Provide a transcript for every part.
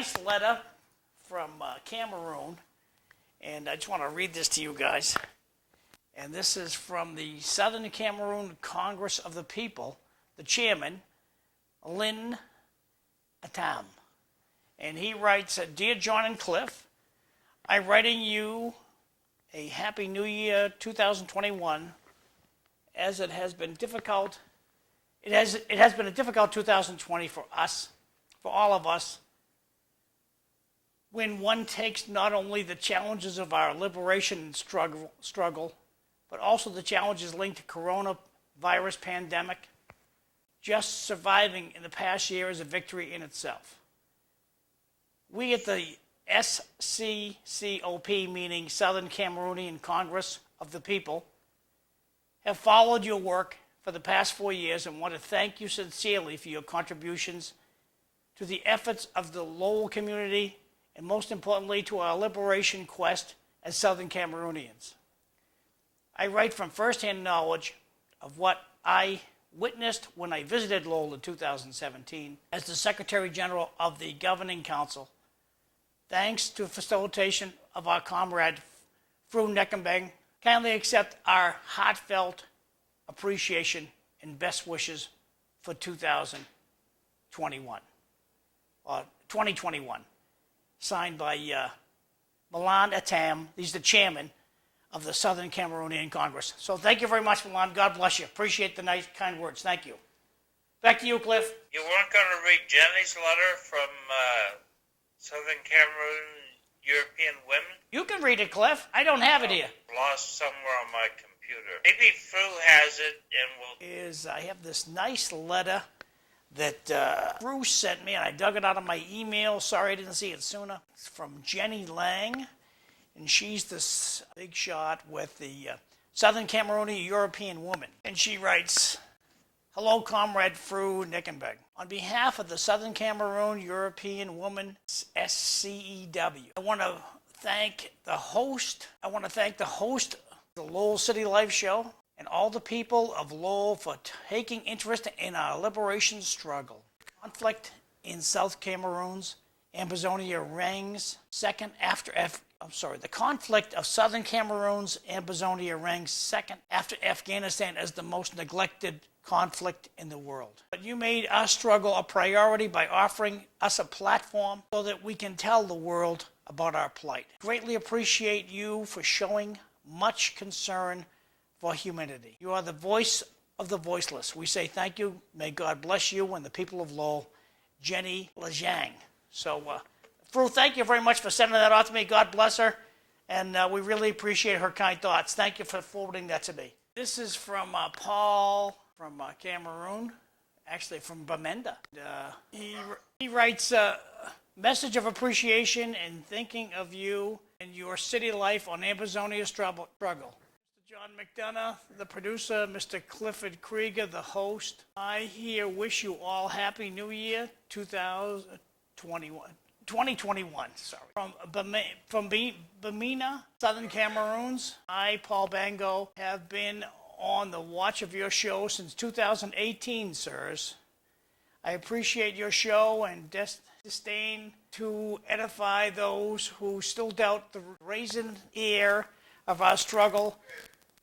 nice letter from Cameroon, and I just want to read this to you guys. And this is from the Southern Cameroon Congress of the People, the chairman, Lynn Atam. And he writes, Dear John and Cliff, I'm writing you a Happy New Year 2021, as it has been difficult. It has been a difficult 2020 for us, for all of us, when one takes not only the challenges of our liberation struggle, but also the challenges linked to coronavirus pandemic. Just surviving in the past year is a victory in itself. We at the SCCOP, meaning Southern Cameroonian Congress of the People, have followed your work for the past 4 years and want to thank you sincerely for your contributions to the efforts of the Lowell community and most importantly to our liberation quest as Southern Cameroonians. I write from firsthand knowledge of what I witnessed when I visited Lowell in 2017 as the Secretary General of the Governing Council, thanks to facilitation of our comrade Fru Neckenbeng. Kindly accept our heartfelt appreciation and best wishes for 2021. 2021. Signed by Milan Atam. He's the chairman of the Southern Cameroonian Congress. So thank you very much, Milan. God bless you. Appreciate the nice, kind words. Thank you. Back to you, Cliff. You weren't going to read Jenny's letter from Southern Cameroon European women? You can read it, Cliff. I don't have it here. Lost somewhere on my computer. Maybe Fru has it and I have this nice letter that Bruce sent me, and I dug it out of my email. Sorry I didn't see it sooner. It's from Jenny Lang, and she's this big shot with the Southern Cameroonian European woman. And she writes, Hello, Comrade Fru Neckenbeg. On behalf of the Southern Cameroon European Woman, SCEW, I want to thank the host of the Lowell City Life Show and all the people of Lowell for taking interest in our liberation struggle. Conflict in South Cameroon's Ambazonia ranks second after the conflict of Southern Cameroon's Ambazonia ranks second after Afghanistan as the most neglected conflict in the world. But you made our struggle a priority by offering us a platform so that we can tell the world about our plight. Greatly appreciate you for showing much concern for humanity. You are the voice of the voiceless. We say thank you. May God bless you and the people of Lowell. Jenny Lejang. So, Fru, thank you very much for sending that off to me. God bless her. And we really appreciate her kind thoughts. Thank you for forwarding that to me. This is from Paul from Cameroon, actually from Bamenda. He writes, message of appreciation and thinking of you and your city life on Ambazonia struggle. John McDonough, the producer, Mr. Clifford Krieger, the host. I here wish you all Happy New Year 2021, sorry. From Bamina, Southern Cameroons, I, Paul Bango, have been on the watch of your show since 2018, sirs. I appreciate your show and disdain to edify those who still doubt the brazen air of our struggle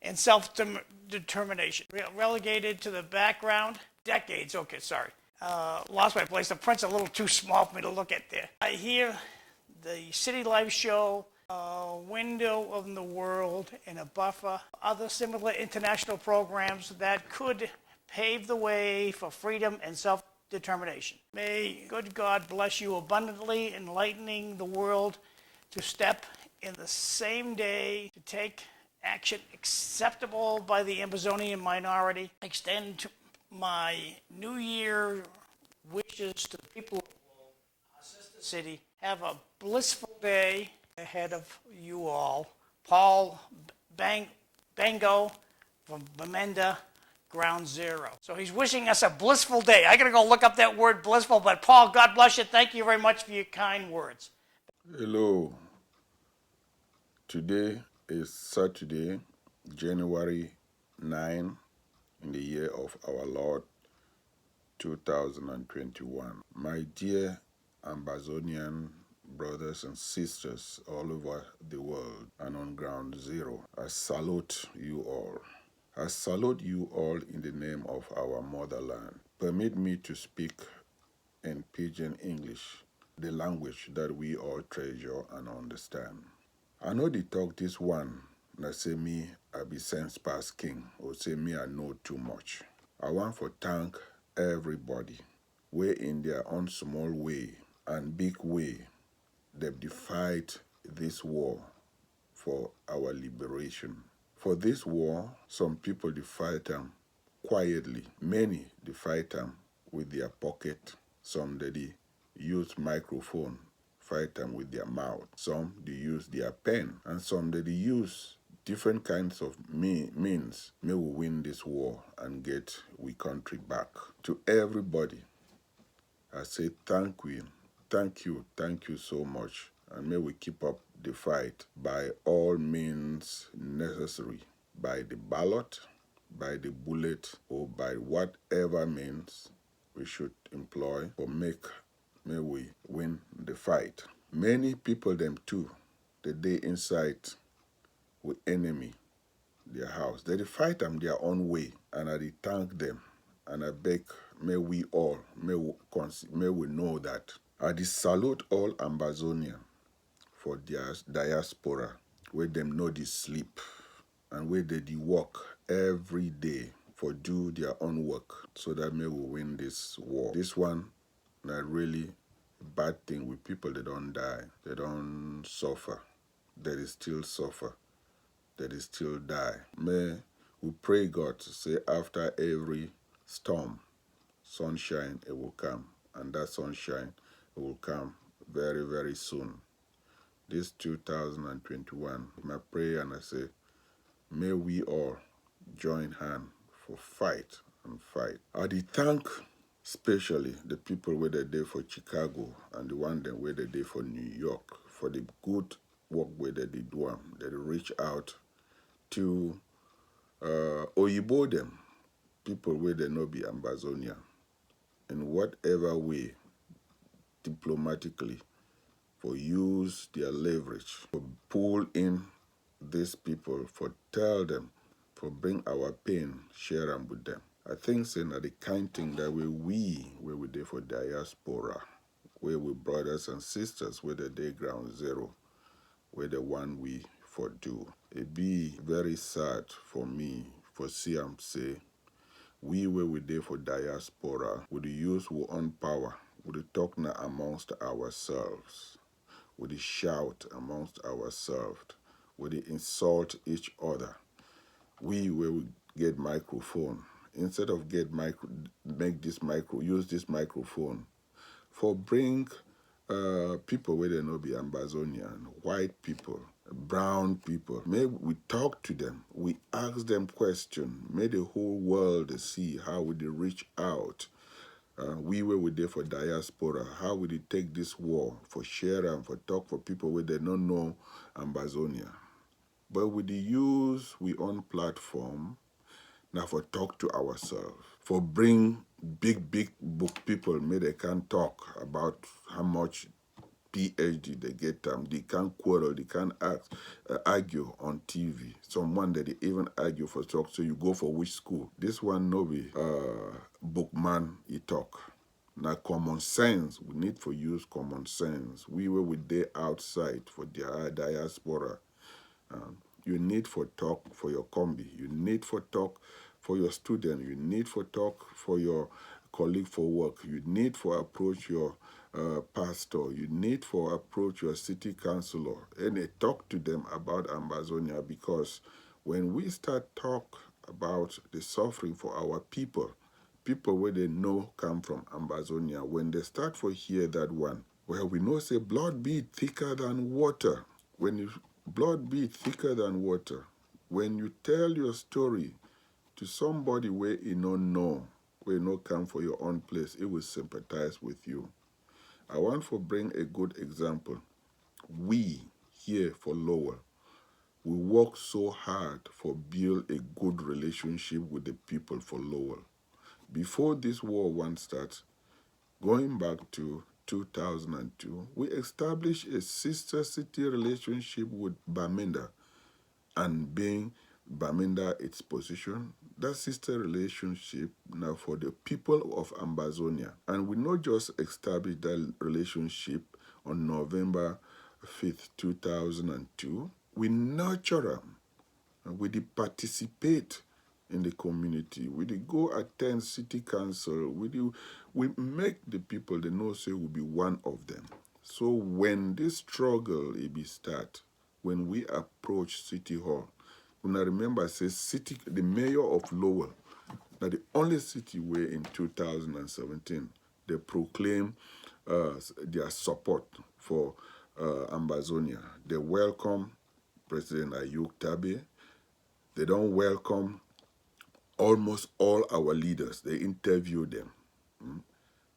and self-determination. Relegated to the background, decades, lost my place. The print's a little too small for me to look at there. I hear the City Life Show, Window of the World, and a buffer, other similar international programs that could pave the way for freedom and self-determination. May good God bless you abundantly, enlightening the world to step in the same day to take action acceptable by the Ambazonian minority. Extend my New Year wishes to the people of our sister city. Have a blissful day ahead of you all. Paul Bango from Bamenda, Ground Zero. So he's wishing us a blissful day. I gotta go look up that word blissful, but Paul, God bless you. Thank you very much for your kind words. Hello. Today is Saturday, January 9, in the year of our Lord 2021. My dear Ambazonian brothers and sisters all over the world and on ground zero. I salute you all. I salute you all in the name of our motherland. Permit me to speak in Pidgin English, the language that we all treasure and understand. I know they talk this one that say me I be sense past king or say me I know too much. I want to thank everybody way in their own small way and big way they've defied this war for our liberation. For this war, some people they fight them quietly. Many they fight them with their pocket. Some they use microphone, fight them with their mouth. Some they use their pen, and some they use different kinds of means. May we win this war and get we country back. To everybody, I say thank you so much, and may we keep up the fight by all means necessary, by the ballot, by the bullet, or by whatever means we should employ or may we win the fight. Many people them too, the day inside with enemy their house. They fight them their own way, and I thank them, and I beg, may we know that. I salute all Ambazonians for their diaspora, where them know they sleep, and where they work every day for do their own work, so that may we win this war. This one, not really bad thing with people, they don't die, they don't suffer, they still suffer, they still die. May we pray God to say after every storm, sunshine it will come, and that sunshine it will come very, very soon. This 2021, my prayer and I say, may we all join hand for fight and fight. I thank especially the people where they did for Chicago and the one that where they did for New York for the good work where they did do. They reach out to Oyibo them, people where they know be Ambazonian, in whatever way, diplomatically, for use their leverage, for pull in these people, for tell them, for bring our pain, share them with them. I think saying that the kind thing that where we there for diaspora, where we brothers and sisters, where the day ground zero, where the one we for do. It be very sad for me for see am say, we where we there for diaspora, would use our own power, would talk now amongst ourselves, would shout amongst ourselves, would insult each other. We where we get microphone, instead of use this microphone for bring people where they know be Ambazonian, white people, brown people. May we talk to them, we ask them questions, may the whole world see how we reach out. We were there for diaspora, how would it take this war for share and for talk for people where they don't know Ambazonia. But with the use we own platform, now for talk to ourselves, for bring big book people, may they can talk about how much PhD they get them. They can't quarrel, they can't argue on TV. Someone that they even argue for talk, so you go for which school? This one no be bookman he talk. Now common sense, we need for use common sense. We were with they outside for their diaspora. You need for talk for your combi. You need for talk for your student. You need for talk for your colleague for work. You need for approach your pastor. You need for approach your city councilor. And they talk to them about Ambazonia, because when we start talk about the suffering for our people where they know come from Ambazonia, when they start for hear that one, well, we know say blood be thicker than water. When you blood be thicker than water, when you tell your story to somebody where you don't know, where you not come for your own place, it will sympathize with you. I want to bring a good example. We here for Lowell, we work so hard for build a good relationship with the people for Lowell. Before this war one starts, going back to 2002, we established a sister city relationship with Bamenda, and being Bamenda its position, that sister relationship now for the people of Ambazonia. And we not just established that relationship on November 5th, 2002, we nurture them. We did participate in the community. We did go attend city council. We make the people they know say will be one of them. So when this struggle it be start, when we approach City Hall, when I remember say the mayor of Lowell, that the only city where in 2017 they proclaim their support for Ambazonia. They welcome President Ayuk Tabe. They don't welcome almost all our leaders. They interview them.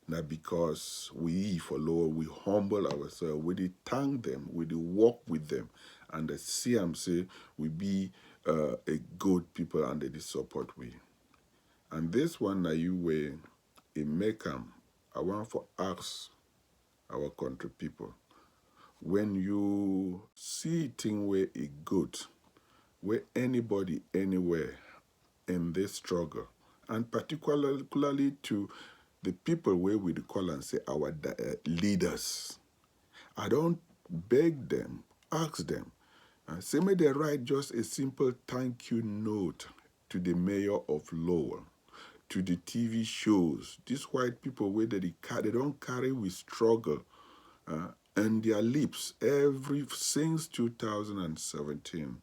Now because we, for Lord, we humble ourselves, we did thank them, we did walk with them, and the CM say we be a good people and they did support we. And this one now you way in Mekam, I want to ask our country people, when you see thing where it good, where anybody anywhere in this struggle, and particularly to the people where we call and say our leaders, I don't beg them, ask them, say may they write just a simple thank you note to the mayor of Lowell, to the TV shows. These white people where they don't carry with struggle and their lips since 2017.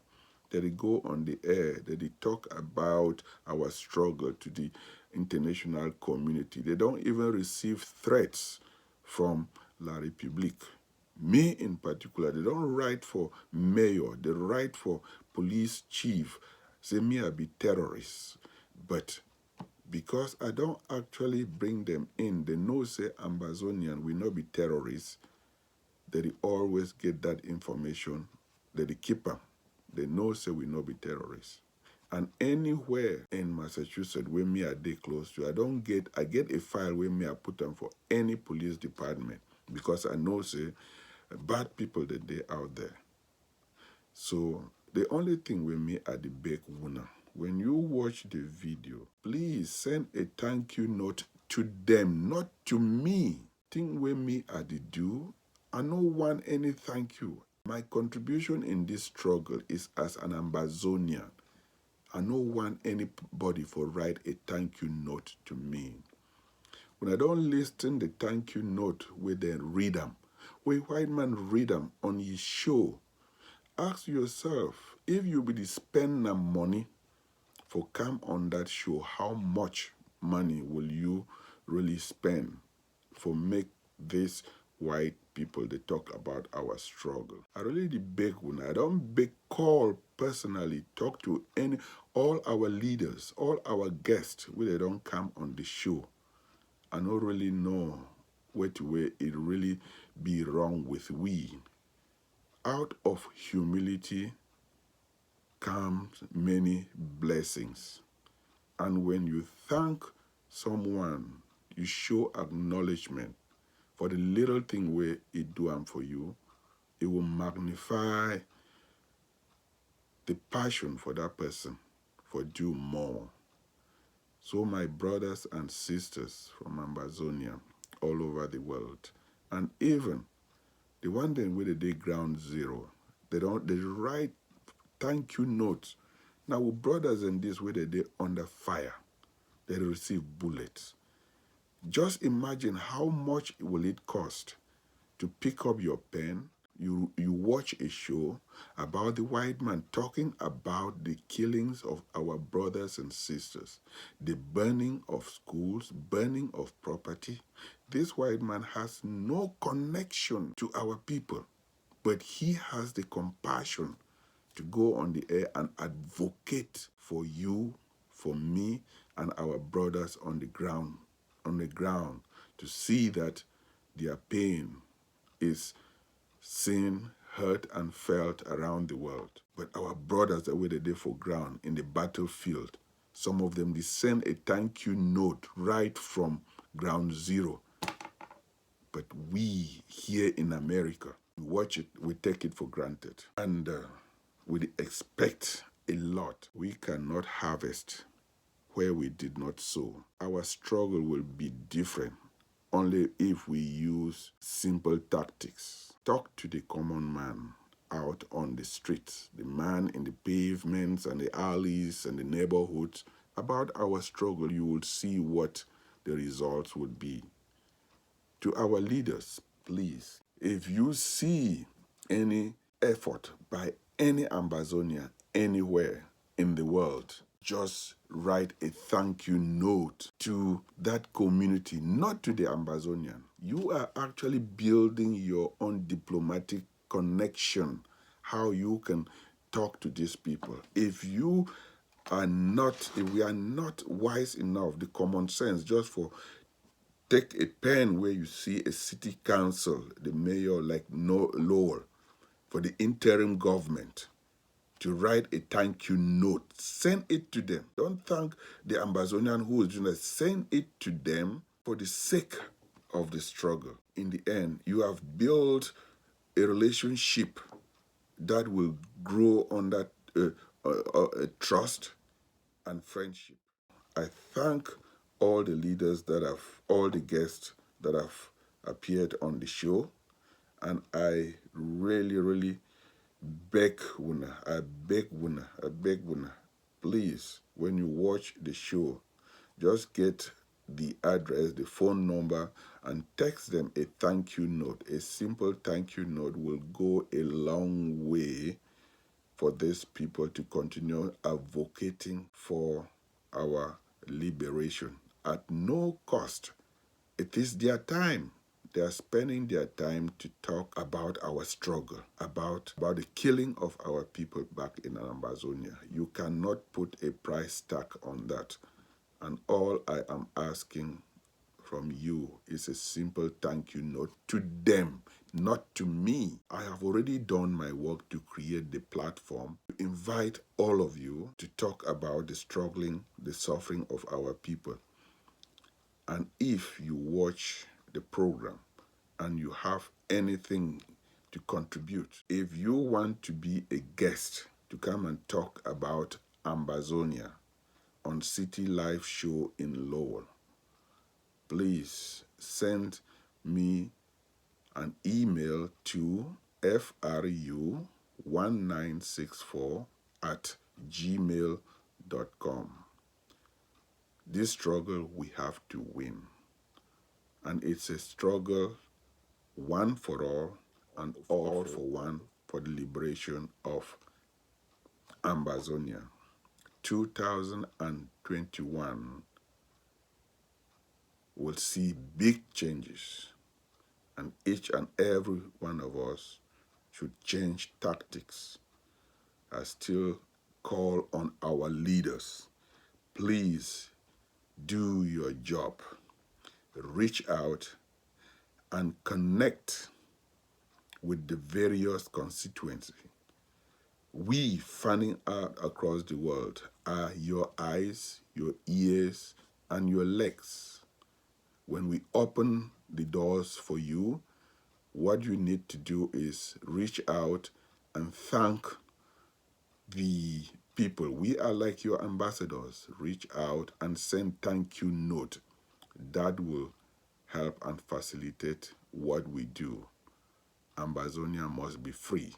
That they go on the air, that they talk about our struggle to the international community. They don't even receive threats from La République. Me in particular, they don't write for mayor, they write for police chief. Say me I be terrorists. But because I don't actually bring them in, they know say Ambazonian will not be terrorists, that they always get that information, that they keep them. They know say we not be terrorists. And anywhere in Massachusetts where me are they close to, I get a file where me I put them for any police department because I know say bad people that they out there. So the only thing with me are the big winner. When you watch the video, please send a thank you note to them, not to me. Thing with me are the do. I don't want any thank you. My contribution in this struggle is as an Ambazonian. I don't want anybody for write a thank you note to me. When I don't listen the thank you note, we then read them. When white man read them on his show, ask yourself, if you be spending money for come on that show, how much money will you really spend for make this white people they talk about our struggle? I really beg one. I don't beg call personally, talk to all our leaders, all our guests where they don't come on the show. I don't really know where it really be wrong with we. Out of humility comes many blessings. And when you thank someone, you show acknowledgement for the little thing where it do for you, it will magnify the passion for that person for do more. So my brothers and sisters from Ambazonia all over the world, and even the one thing where they ground zero, they write thank you notes. Now with brothers in this where they under fire, they receive bullets. Just imagine how much will it cost to pick up your pen, you watch a show about the white man talking about the killings of our brothers and sisters, the burning of schools, burning of property. This white man has no connection to our people, but he has the compassion to go on the air and advocate for you, for me, and our brothers on the ground, to see that their pain is seen, heard, and felt around the world. But our brothers that were there for ground in the battlefield, some of them they send a thank you note right from ground zero. But we here in America, we watch it, we take it for granted. And we expect a lot. We cannot harvest where we did not sow. Our struggle will be different only if we use simple tactics. Talk to the common man out on the streets, the man in the pavements and the alleys and the neighborhoods about our struggle. You will see what the results would be. To our leaders, please, if you see any effort by any Ambazonian anywhere in the world, just write a thank you note to that community, not to the Ambazonian. You are actually building your own diplomatic connection, how you can talk to these people. If we are not wise enough, the common sense, just for take a pen where you see a city council, the mayor like no Lowell, for the interim government to write a thank you note. Send it to them. Don't thank the Ambazonian who is doing it. Send it to them for the sake of the struggle. In the end, you have built a relationship that will grow on that trust and friendship. I thank all the leaders all the guests that have appeared on the show, and I really, really beg Wuna, please, when you watch the show, just get the address, the phone number, and text them a thank you note. A simple thank you note will go a long way for these people to continue advocating for our liberation at no cost. It is their time. They are spending their time to talk about our struggle, about the killing of our people back in Ambazonia. You cannot put a price tag on that. And all I am asking from you is a simple thank you note to them, not to me. I have already done my work to create the platform to invite all of you to talk about the suffering of our people. And if you watch the program and you have anything to contribute, if you want to be a guest to come and talk about Ambazonia on City Life Show in Lowell, please send me an email to fru1964@gmail.com. This struggle we have to win. And it's a struggle, one for all and all for one, for the liberation of Ambazonia. 2021 will see big changes, and each and every one of us should change tactics. I still call on our leaders, please do your job. Reach out and connect with the various constituencies. We fanning out across the world are your eyes, your ears, and your legs. When we open the doors for you, what you need to do is reach out and thank the people. We are like your ambassadors. Reach out and send thank you note. That will help and facilitate what we do. Ambazonia must be free.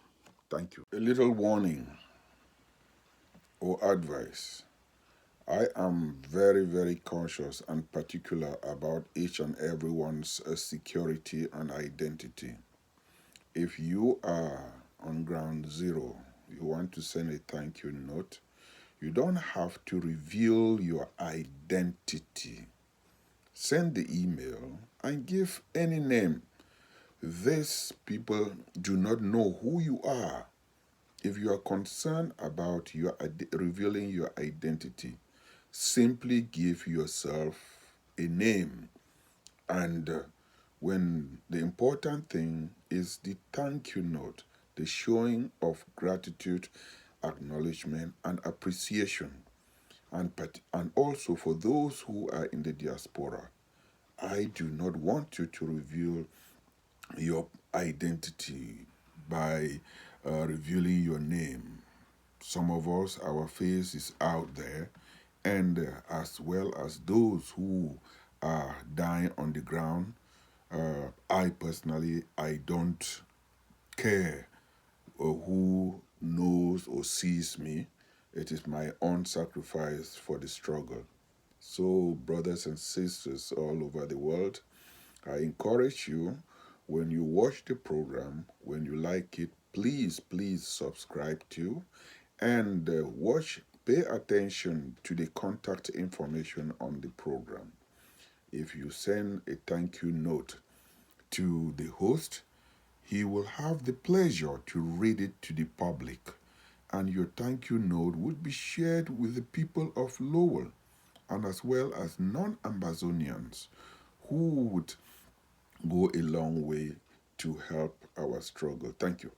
Thank you. A little warning or advice. I am very, very conscious and particular about each and everyone's security and identity. If you are on ground zero, you want to send a thank you note, you don't have to reveal your identity. Send the email and give any name. These people do not know who you are. If you are concerned about revealing your identity, simply give yourself a name. And when the important thing is the thank you note, the showing of gratitude, acknowledgement, and appreciation. And also for those who are in the diaspora, I do not want you to reveal your identity by revealing your name. Some of us, our face is out there, and as well as those who are dying on the ground. I personally, I don't care who knows or sees me. It is my own sacrifice for the struggle. So, brothers and sisters all over the world, I encourage you, when you watch the program, when you like it, please subscribe to and pay attention to the contact information on the program. If you send a thank you note to the host, he will have the pleasure to read it to the public, and your thank you note would be shared with the people of Lowell and as well as non-Ambazonians who would go a long way to help our struggle. Thank you.